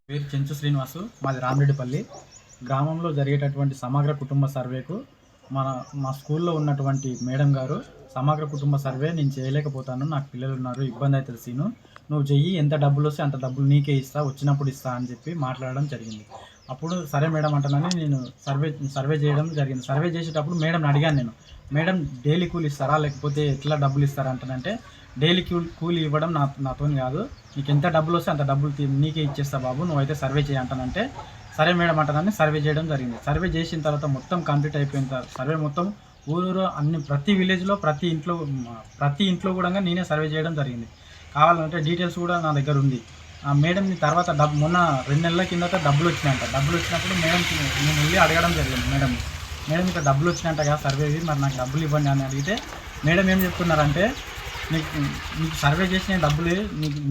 పేరు చెంచు శ్రీనివాసు, మాది రామరెడ్డిపల్లి గ్రామంలో జరిగేటటువంటి సమగ్ర కుటుంబ సర్వేకు మా స్కూల్లో ఉన్నటువంటి మేడం గారు సమగ్ర కుటుంబ సర్వే నేను చేయలేకపోతాను, నాకు పిల్లలు ఉన్నారు, ఇబ్బంది అవుతుంది సీను, నువ్వు చెయ్యి, ఎంత డబ్బులు వస్తే అంత డబ్బులు నీకే ఇస్తా, వచ్చినప్పుడు ఇస్తా అని చెప్పి మాట్లాడడం జరిగింది. అప్పుడు సరే మేడం అంటానని నేను సర్వే చేయడం జరిగింది. సర్వే చేసేటప్పుడు మేడంని అడిగాను, మేడం డైలీ కూలి ఇస్తారా లేకపోతే ఎట్లా డబ్బులు ఇస్తారా అంటానంటే, డైలీ కూలి ఇవ్వడం నాతో కాదు, నీకు ఎంత డబ్బులు వస్తే అంత డబ్బులు నీకే ఇచ్చేస్తా బాబు, నువ్వైతే సర్వే చేయంటానంటే సరే మేడం అంటానని సర్వే చేయడం జరిగింది. సర్వే చేసిన తర్వాత మొత్తం కంప్లీట్ అయిపోయిన తర్వాత సర్వే మొత్తం ఊరు ప్రతి విలేజ్లో ప్రతి ఇంట్లో కూడా నేనే సర్వే చేయడం జరిగింది. కావాలంటే డీటెయిల్స్ కూడా నా దగ్గర ఉంది. ఆ మేడంని తర్వాత మొన్న 2 నెలల కిందట డబ్బులు వచ్చినాయంట. డబ్బులు వచ్చినప్పుడు మేడంకి నేను వెళ్ళి అడగడం జరిగింది, మేడం ఇట్లా డబ్బులు వచ్చినాయంట కదా సర్వేవి, మరి నాకు డబ్బులు ఇవ్వండి అని అడిగితే మేడం ఏం చెప్తున్నారంటే, నీకు సర్వే చేసిన డబ్బులు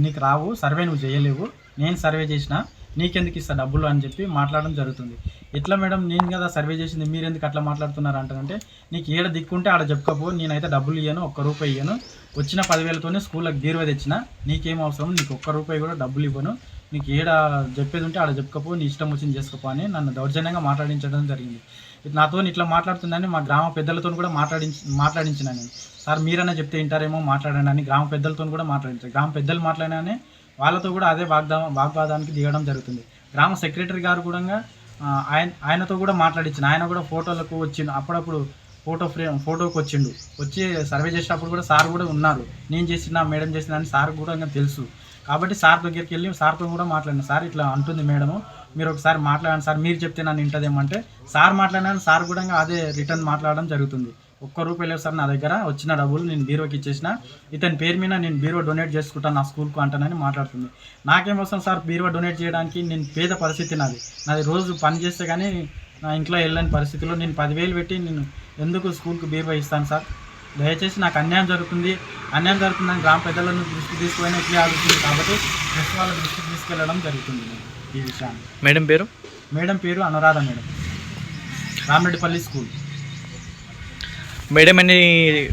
నీకు రావు, సర్వే నువ్వు చేయలేవు, నేను సర్వే చేసిన, నీకెందుకు ఇస్తా డబ్బులు అని చెప్పి మాట్లాడడం జరుగుతుంది. ఎట్లా మేడం, నేను కదా సర్వే చేసింది, మీరు ఎందుకు అట్లా మాట్లాడుతున్నారు అంటారంటే, నీకు ఏడ దిక్కుంటే ఆడ చెప్పుకోపో, నేనైతే డబ్బులు ఇయ్యను, ₹1 ఇయ్యను, వచ్చిన 10,000తోనే స్కూళ్ళకి బీరువా తెచ్చిన, నీకేం అవసరం, నీకు ₹1 కూడా డబ్బులు ఇవ్వను, నీకు ఏడ చెప్పేది ఉంటే ఆడ చెప్పుకోపో, నీ ఇష్టం వచ్చింది చేసుకోపో అని నన్ను దౌర్జన్యంగా మాట్లాడించడం జరిగింది. నాతో ఇట్లా మాట్లాడుతుందని మా గ్రామ పెద్దలతో కూడా మాట్లాడించిన నేను, సార్ మీరన్నా చెప్తే వింటారేమో మాట్లాడండి అని గ్రామ పెద్దలతో కూడా మాట్లాడించారు. గ్రామ పెద్దలు మాట్లాడినానే వాళ్ళతో కూడా అదే వాగ్వాదానికి దిగడం జరుగుతుంది. గ్రామ సెక్రటరీ గారు కూడా ఆయనతో కూడా మాట్లాడించిన, ఆయన కూడా ఫోటోలకు వచ్చిండు, అప్పుడప్పుడు ఫోటోకి వచ్చి సర్వే చేసేటప్పుడు కూడా సార్ కూడా ఉన్నారు, నేను చేసిన మేడం చేసిన అని సార్ కూడా తెలుసు. కాబట్టి సార్ దగ్గరికి వెళ్ళి సార్తో కూడా మాట్లాడిన, సార్ ఇట్లా అంటుంది మేడము, మీరు ఒకసారి మాట్లాడండి సార్, మీరు చెప్తే నన్ను వింటదేమంటే సార్ మాట్లాడినా సార్ కూడా అదే రిటర్న్ మాట్లాడడం జరుగుతుంది. ₹1 లేదు సార్, నా దగ్గర వచ్చిన డబ్బులు నేను బీరోకి ఇచ్చేసిన, ఇతని పేరు మీద నేను బీరో డొనేట్ చేసుకుంటాను నా స్కూల్కు అంటానని మాట్లాడుతుంది. నాకేమొస్తాను సార్ బీరో డొనేట్ చేయడానికి, నేను పేద పరిస్థితి నాది రోజు పని చేస్తే కానీ నా ఇంట్లో వెళ్ళని పరిస్థితిలో నేను 10,000 పెట్టి నేను ఎందుకు స్కూల్కి బీరో ఇస్తాను సార్, దయచేసి నాకు అన్యాయం జరుగుతుందని గ్రామ పెద్దలను దృష్టికి తీసుకుపోయినా ఇట్లే ఆగుతుంది, కాబట్టి ప్రెస్ వాళ్ళ దృష్టికి తీసుకెళ్ళడం జరుగుతుంది ఈ విషయాన్ని. మేడం పేరు Anuradha madam, Ramareddipalli school. Madam ఎన్ని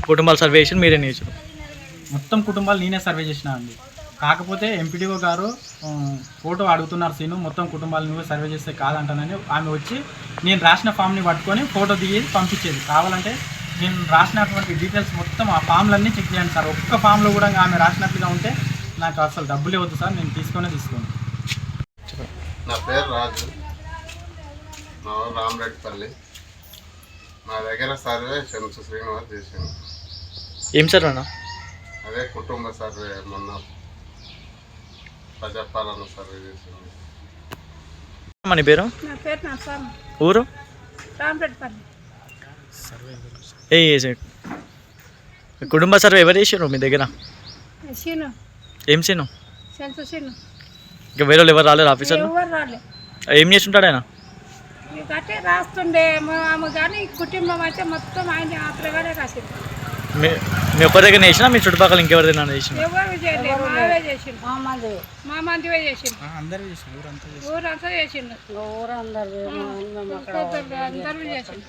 కుటుంబాలు సర్వే చేసి మీరే చేసారు? మొత్తం కుటుంబాలు నేనే సర్వే చేసిన అండి. కాకపోతే ఎంపీడీఓ గారు ఫోటో అడుగుతున్నారు సీను, మొత్తం కుటుంబాలు నువ్వే సర్వే చేస్తే కాదంటానని ఆమె వచ్చి నేను రాసిన ఫామ్ని పట్టుకొని ఫోటో దిగి పంపించేది. కావాలంటే నేను రాసినటువంటి డీటెయిల్స్ మొత్తం ఆ ఫామ్లన్నీ చెక్ చేయండి సార్, ఒక్క ఫామ్లో కూడా ఆమె రాసినట్లుగా ఉంటే నాకు అసలు డబ్బులే వద్దు సార్, నేను తీసుకోను. నా పేరు రాజు, మా ఊరు రామరెడ్డిపల్లి. నా దగ్గర సర్వే చెంచు శ్రీనివాస్ చేసింది. ఏం సార్ అన్న? అదే కుటుంబ సర్వే, మొన్న ప్రజాపాలన సర్వే చేసింది. మన పేరు? నా పేరు నర్సమ్మ, ఊరు రామరెడ్డిపల్లి. కుటుంబ సర్వే ఎవరు చేసారు మీ దగ్గర? సీను. ఏం సీను? చెంచు సీను. ఇంకా వేరే వాళ్ళు ఎవరు రాలేదు ఆఫీసర్లు? ఎవరు రాలే. ఏం చేస్తుంటాడు ఆయన? అంటే రాస్తుండే ఆమె, కానీ కుటుంబం అయితే మొత్తం ఆయన ఆ ప్రకారే రాసింది. మీ ఒక్కరి దగ్గర చేసినా మీ చుట్టుపక్కల ఇంకెవరిదైనా చేసిన? ఎవరు చేయలేదు, మావే చేసిండు, మా మందివే చేసిండు, ఊరంతా చేసిండు, అందరూ చేసిండు.